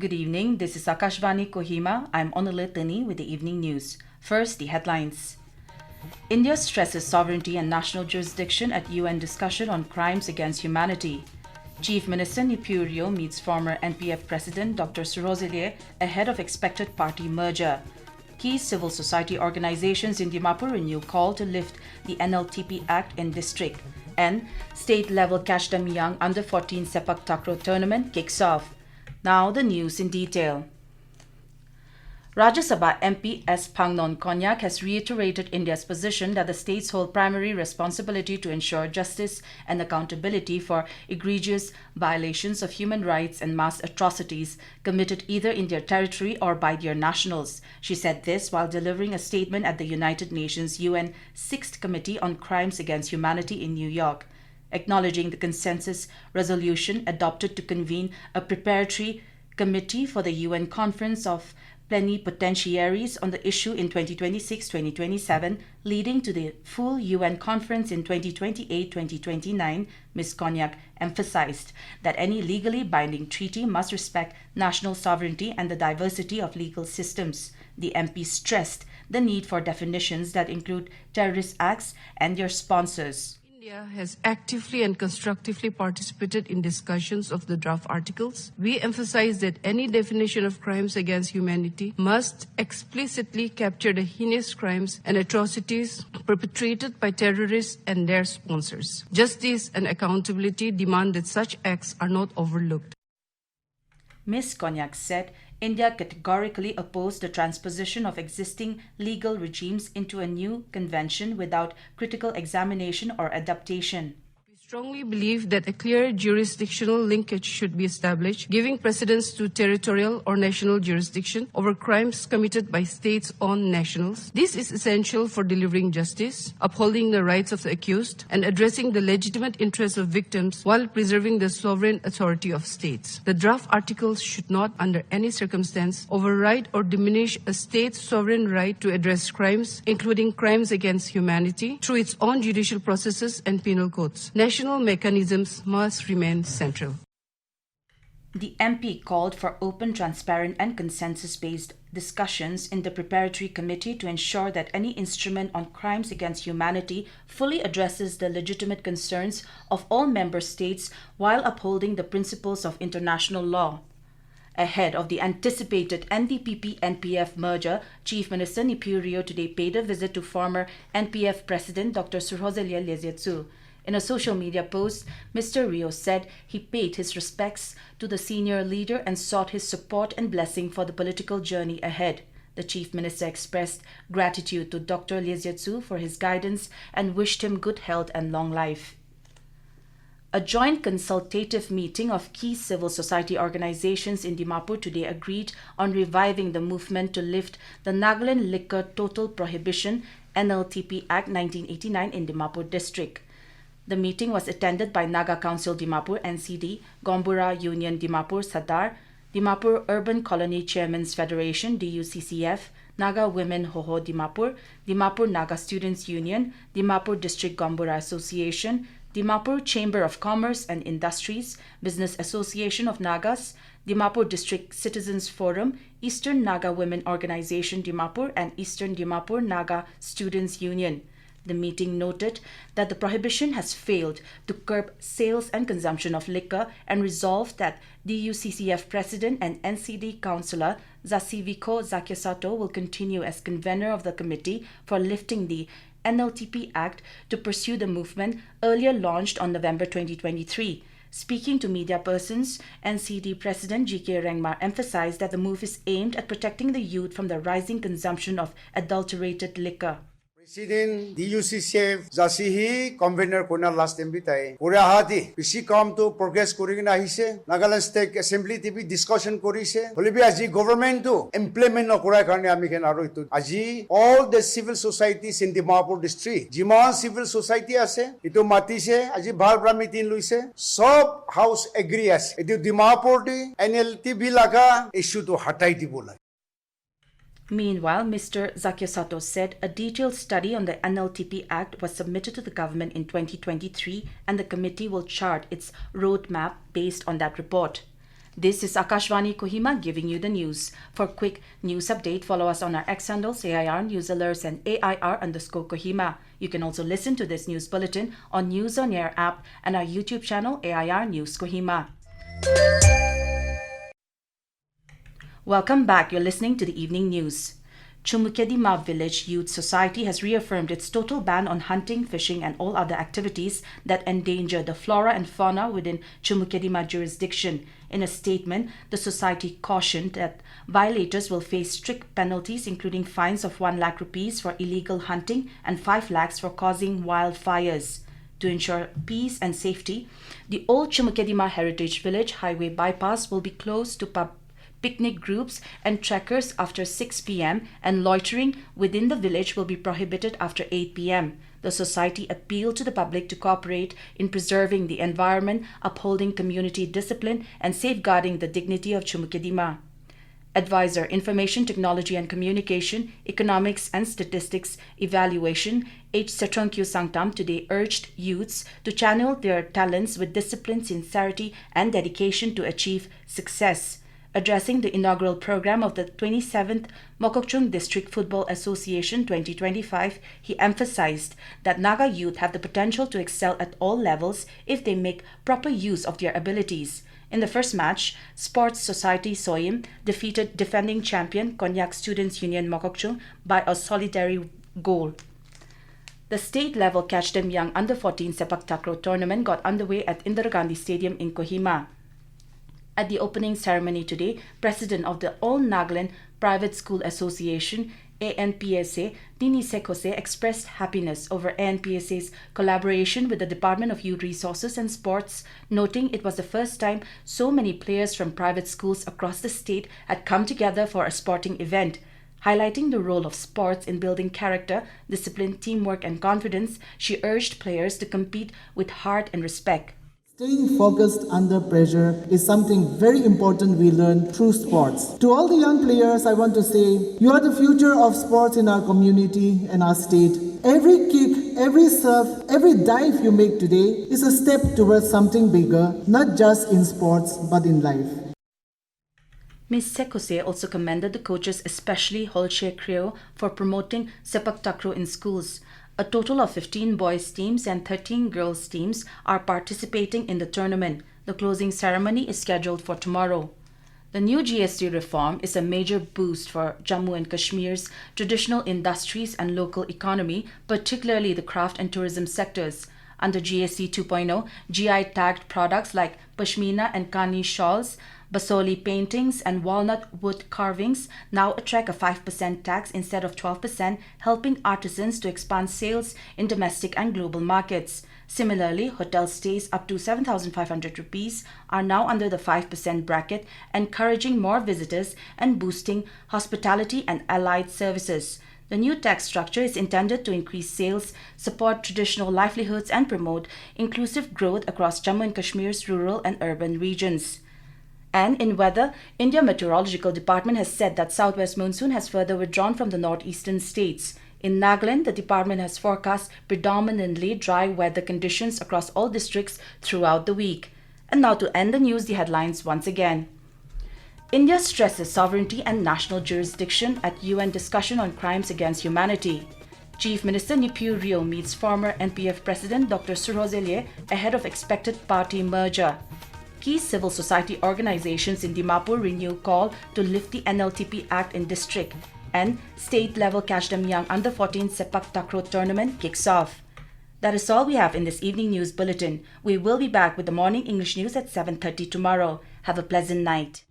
Good evening, this is Akashvani Kohima. I'm Onalitani with the evening news. First, the headlines. India stresses sovereignty and national jurisdiction at UN discussion on crimes against humanity. Chief Minister Neiphiu Rio meets former NPF President Dr. Shurhozelie ahead of expected party merger. Key civil society organizations in Dimapur renew call to lift the NLTP Act in district. And state-level Catch Them Young Under-14 Sepaktakraw tournament kicks off. Now the news in detail. Rajya Sabha MP S. Phangnon Konyak has reiterated India's position that the states hold primary responsibility to ensure justice and accountability for egregious violations of human rights and mass atrocities committed either in their territory or by their nationals. She said this while delivering a statement at the United Nations UN 6th Committee on Crimes Against Humanity in New York. Acknowledging the consensus resolution adopted to convene a preparatory committee for the UN Conference of Plenipotentiaries on the issue in 2026-2027, leading to the full UN conference in 2028-2029, Ms. Konyak emphasized that any legally binding treaty must respect national sovereignty and the diversity of legal systems. The MP stressed the need for definitions that include terrorist acts and their sponsors. India has actively and constructively participated in discussions of the draft articles. We emphasize that any definition of crimes against humanity must explicitly capture the heinous crimes and atrocities perpetrated by terrorists and their sponsors. Justice and accountability demand that such acts are not overlooked. Ms. Konyak said India categorically opposed the transposition of existing legal regimes into a new convention without critical examination or adaptation. We strongly believe that a clear jurisdictional linkage should be established, giving precedence to territorial or national jurisdiction over crimes committed by states on nationals. This is essential for delivering justice, upholding the rights of the accused, and addressing the legitimate interests of victims while preserving the sovereign authority of states. The draft articles should not, under any circumstance, override or diminish a state's sovereign right to address crimes, including crimes against humanity, through its own judicial processes and penal codes. National mechanisms must remain central. The MP called for open, transparent and consensus-based discussions in the preparatory committee to ensure that any instrument on crimes against humanity fully addresses the legitimate concerns of all member states while upholding the principles of international law. Ahead of the anticipated NDPP-NPF merger, Chief Minister Neiphiu Rio today paid a visit to former NPF President Dr. Shurhozelie. In a social media post, Mr. Rio said he paid his respects to the senior leader and sought his support and blessing for the political journey ahead. The Chief Minister expressed gratitude to Dr. Leziatsu for his guidance and wished him good health and long life. A joint consultative meeting of key civil society organizations in Dimapur today agreed on reviving the movement to lift the Nagaland Liquor Total Prohibition NLTP Act 1989 in Dimapur district. The meeting was attended by Naga Council Dimapur NCD, Gombura Union Dimapur Sadar, Dimapur Urban Colony Chairmen's Federation DUCCF, Naga Women Hoho Dimapur, Dimapur Naga Students Union, Dimapur District Gombura Association, Dimapur Chamber of Commerce and Industries, Business Association of Nagas, Dimapur District Citizens Forum, Eastern Naga Women Organization Dimapur and Eastern Dimapur Naga Students Union. The meeting noted that the prohibition has failed to curb sales and consumption of liquor and resolved that DUCCF President and NCD Councillor Zasiviko Zakyasato will continue as convener of the committee for lifting the NLTP Act to pursue the movement earlier launched on November 2023. Speaking to media persons, NCD President G.K. Rengmar emphasized that the move is aimed at protecting the youth from the rising consumption of adulterated liquor. President DUCCF Jasihi convener kona last time bitai pura hati pisi kam to progress kori na hise Nagaland State Assembly TV discussion korise holibi aji government to implement no kora karne ami ken aro itu aji all the civil societies in Dimapur district jiman civil society ase itu matise aji bhal bramitin luise sob house agree ase itu Dimapur di NLTP laga issue to hatai dibola. Meanwhile, Mr. Zakyasato said a detailed study on the NLTP Act was submitted to the government in 2023 and the committee will chart its roadmap based on that report. This is Akashvani Kohima giving you the news. For quick news update, follow us on our X handles AIR News Alerts and AIR_Kohima. You can also listen to this news bulletin on News on Air app and our YouTube channel AIR News Kohima. Welcome back. You're listening to the evening news. Chumukedima Village Youth Society has reaffirmed its total ban on hunting, fishing and all other activities that endanger the flora and fauna within Chumukedima jurisdiction. In a statement, the society cautioned that violators will face strict penalties including fines of 1 lakh rupees for illegal hunting and 5 lakhs for causing wildfires. To ensure peace and safety, the old Chumukedima Heritage Village highway bypass will be closed to picnic groups and trekkers after 6 p.m. and loitering within the village will be prohibited after 8 p.m. The society appealed to the public to cooperate in preserving the environment, upholding community discipline and safeguarding the dignity of Chumukedima. Advisor Information Technology and Communication, Economics and Statistics Evaluation, H. Setongkyu Sangtam today urged youths to channel their talents with discipline, sincerity and dedication to achieve success. Addressing the inaugural program of the 27th Mokokchung District Football Association 2025, he emphasized that Naga youth have the potential to excel at all levels if they make proper use of their abilities. In the first match, Sports Society Soyim defeated defending champion Konyak Students Union Mokokchung by a solitary goal. The state-level Catch Them Young Under-14 Sepaktakraw tournament got underway at Indira Gandhi Stadium in Kohima. At the opening ceremony today, President of the All Nagaland Private School Association, ANPSA, Shurhozelie expressed happiness over ANPSA's collaboration with the Department of Youth Resources and Sports, noting it was the first time so many players from private schools across the state had come together for a sporting event. Highlighting the role of sports in building character, discipline, teamwork and confidence, she urged players to compete with heart and respect. Staying focused under pressure is something very important we learn through sports. To all the young players, I want to say, you are the future of sports in our community and our state. Every kick, every serve, every dive you make today is a step towards something bigger, not just in sports, but in life. Ms. Shurhozelie also commended the coaches, especially Shurhozelie, for promoting Sepaktakraw in schools. A total of 15 boys teams and 13 girls teams are participating in the tournament. The closing ceremony is scheduled for tomorrow. The new GST reform is a major boost for Jammu and Kashmir's traditional industries and local economy, particularly the craft and tourism sectors. Under GST 2.0, GI-tagged products like pashmina and kani shawls, basoli paintings and walnut wood carvings now attract a 5% tax instead of 12%, helping artisans to expand sales in domestic and global markets. Similarly, hotel stays up to 7,500 rupees are now under the 5% bracket, encouraging more visitors and boosting hospitality and allied services. The new tax structure is intended to increase sales, support traditional livelihoods and promote inclusive growth across Jammu and Kashmir's rural and urban regions. And in weather, India Meteorological Department has said that southwest monsoon has further withdrawn from the northeastern states. In Nagaland, the department has forecast predominantly dry weather conditions across all districts throughout the week. And now to end the news, the headlines once again. India stresses sovereignty and national jurisdiction at UN discussion on crimes against humanity. Chief Minister Neiphiu Rio meets former NPF President Dr. Shurhozelie ahead of expected party merger. Key civil society organizations in Dimapur renew call to lift the NLTP Act in district, and state-level Catch Them Young Under-14 Sepaktakraw tournament kicks off. That is all we have in this evening news bulletin. We will be back with the morning English news at 7:30 tomorrow. Have a pleasant night.